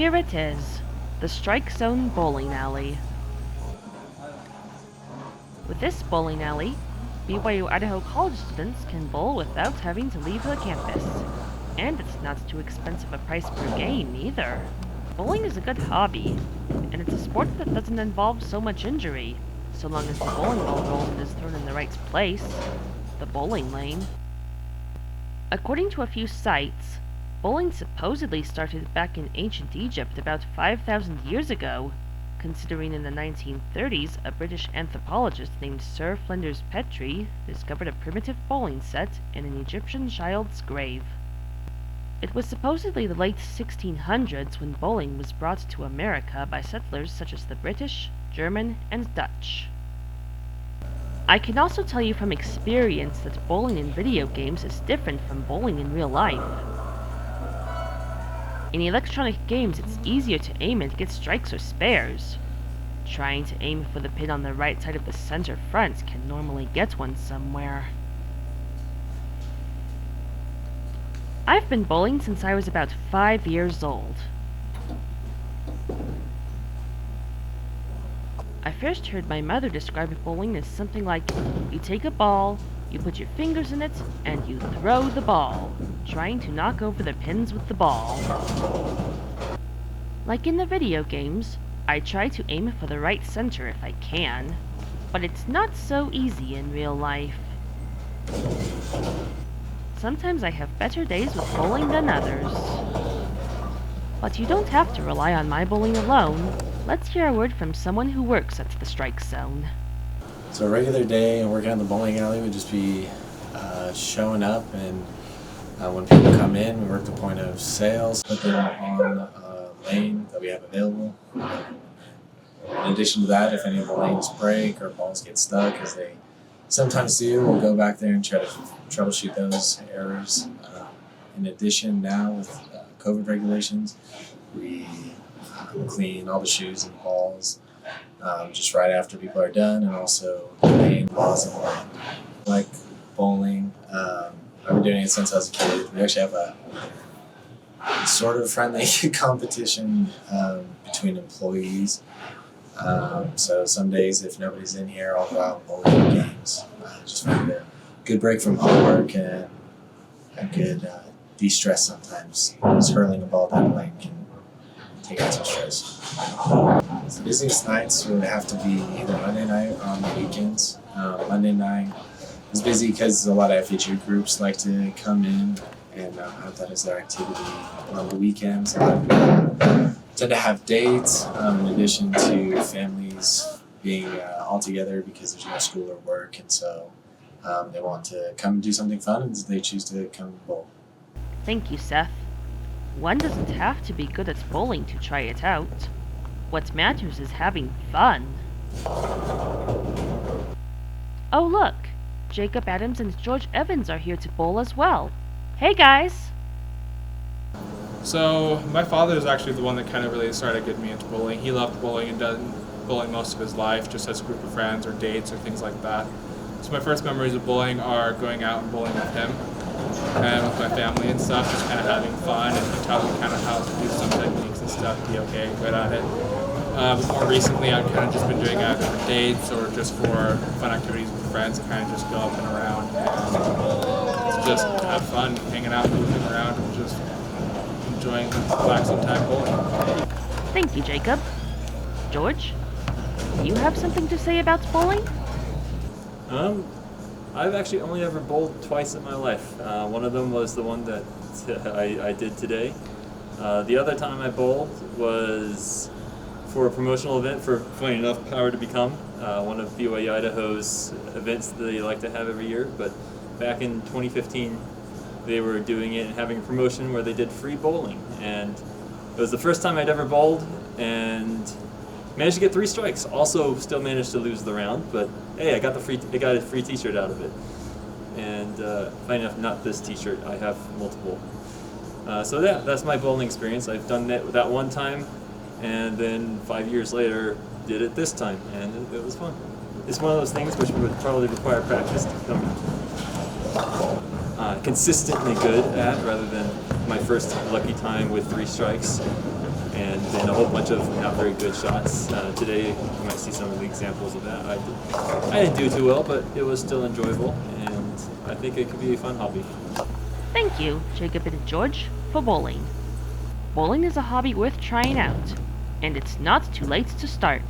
Here it is, the Strike Zone Bowling Alley. With this bowling alley, BYU-Idaho college students can bowl without having to leave the campus. And it's not too expensive a price per game, either. Bowling is a good hobby, and it's a sport that doesn't involve so much injury, so long as the bowling ball rolls and is thrown in the right place, the bowling lane. According to a few sites, bowling supposedly started back in ancient Egypt about 5,000 years ago, considering in the 1930s a British anthropologist named Sir Flinders Petrie discovered a primitive bowling set in an Egyptian child's grave. It was supposedly the late 1600s when bowling was brought to America by settlers such as the British, German, and Dutch. I can also tell you from experience that bowling in video games is different from bowling in real life. In electronic games, it's easier to aim and get strikes or spares. Trying to aim for the pin on the right side of the center front can normally get one somewhere. I've been bowling since I was about 5 years old. I first heard my mother describe bowling as something like, you take a ball, you put your fingers in it, and you throw the ball, trying to knock over the pins with the ball. Like in the video games, I try to aim for the right center if I can, but it's not so easy in real life. Sometimes I have better days with bowling than others. But you don't have to rely on my bowling alone. Let's hear a word from someone who works at the Strike Zone. So a regular day and working on the bowling alley would just be showing up, and when people come in, we work the point of sales, put them on a lane that we have available. In addition to that, if any of the lanes break or balls get stuck, as they sometimes do, we'll go back there and try to troubleshoot those errors. In addition, now with COVID regulations, we clean all the shoes and balls just right after people are done, and also clean balls and line. Like bowling, I've been doing it since I was a kid. We actually have a sort of friendly competition between employees. So some days, if nobody's in here, I'll go out and bowl some games. Just find a good break from homework and a good de-stress sometimes. Just hurling a ball down the lane can take out some stress. The busiest nights would have to be either Monday night or on the weekends. Monday night is busy because a lot of FHU groups like to come in and have that as their activity. On the weekends, a lot of people tend to have dates, in addition to families being all together because there's no school or work, and so they want to come and do something fun, and they choose to come bowl. Thank you, Seth. One doesn't have to be good at bowling to try it out. What matters is having fun. Oh look! Jacob Adams and George Evans are here to bowl as well. Hey guys! So my father is actually the one that kind of really started getting me into bowling. He loved bowling and done bowling most of his life, just as a group of friends or dates or things like that. So my first memories of bowling are going out and bowling with him and with my family and stuff, just kind of having fun and telling me kind of how to do some techniques and stuff, be okay, good at it. But more recently, I've kind of just been doing it for dates or just for fun activities with friends, kind of just go up and around and just have fun, hanging out, moving around, and just enjoying relaxing time bowling. Thank you, Jacob. George, do you have something to say about bowling? I've actually only ever bowled twice in my life. One of them was the one that I did today. The other time I bowled was for a promotional event for, funny enough, Power to Become, one of BYU-Idaho's events that they like to have every year. But back in 2015, they were doing it and having a promotion where they did free bowling. And it was the first time I'd ever bowled, and managed to get 3 strikes. Also, still managed to lose the round, but hey, I got a free T-shirt out of it. And funny enough, not this T-shirt. I have multiple. So yeah, that's my bowling experience. I've done that one time, and then 5 years later, did it this time, and it was fun. It's one of those things which would probably require practice to become consistently good at, rather than my first lucky time with 3 strikes. and a whole bunch of not very good shots. Today, you might see some of the examples of that. I didn't do too well, but it was still enjoyable, and I think it could be a fun hobby. Thank you, Jacob and George, for bowling. Bowling is a hobby worth trying out, and it's not too late to start.